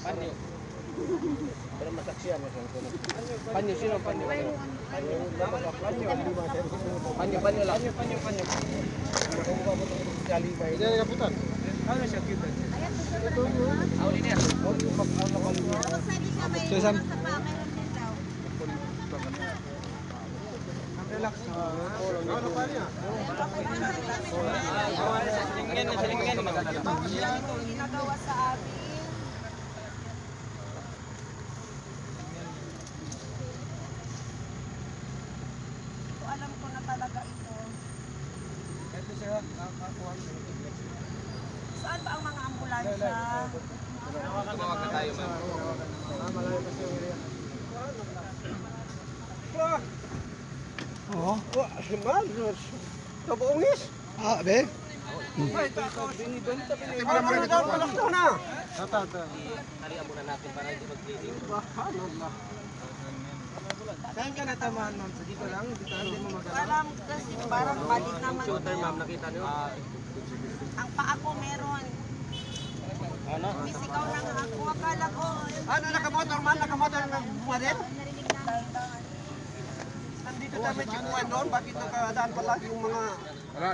Panyo. Pero masaksiyan na siya. Panyo, sino panyo? Panyo lang. Panyo. Hindi na kaputan. Ano siya kita? Aw, linya. Susan. Relax. Ano pa niya? Silingin. Ginagawa sa amin. Alam ko na talaga ito. Ito siya, nakakuha. Saan ba ang mga ambulansya? Tumawag na tayo, ma'am. Malayo kasi yung area. Oo. Man, kabuungis. Be? Halian muna natin para hindi mag-bleeding. Saan ka natamaan, ma'am? Sa dito lang? Dito lang din mo magalaw? Alam kasi parang balik naman. Shooter, ma'am, nakita niyo? Ang paa ko meron. Ano? Misigaw lang ako. Akala ko. Ano, nakamotor man? Nakamotor na bumadin? Dahan-dahan. Nandito tayo may chipuan doon? Bakit nakadaan palagi yung mga... Wala,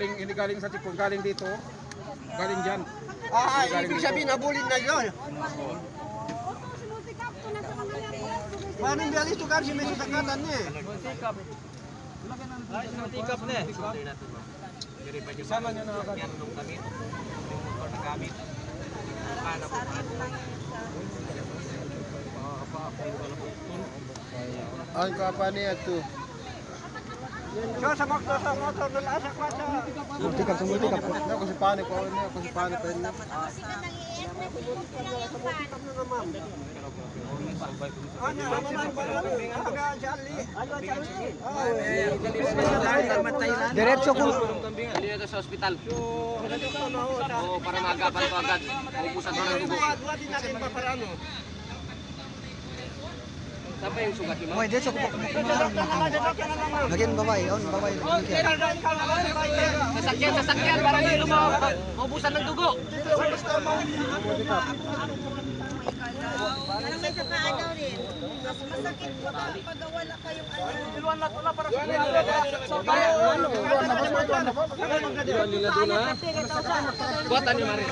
hindi galing sa Tipon, galing dito. Galing dyan. Ibig sabihin, nabulin na yun. Paano yung bialis ito kasi may susakatan niya eh? Matikap na eh. Sama nyo na agad. Yan nung gamit. Yung motor na gamit. Sarap lang siya. Ang kapa niya ito. So, sa motor, nalasak pa sa... Multikap. Ako si Panik pa rin. Ako si Panik pa rin. Diretso ko. Dali na sa ospital. Oo, para magapan to agad. Ubusan mo ng dugo. Saan pa yung sugat mo? Moy, diretso ko. Lagyan babae. Babae. Sasakyan para hindi maubusan ng dugo. Parang may saka daw rin. Mas masakit po pag wala kayong Buatan niyo, Maris.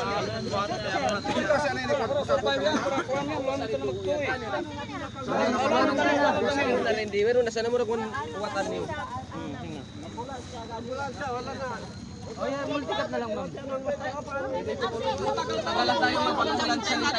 Hindi, meron na sana mo rin buatan niyo. Oh, yan, multicut na lang, ma'am. Tagalan tayo ng ambulansya nito.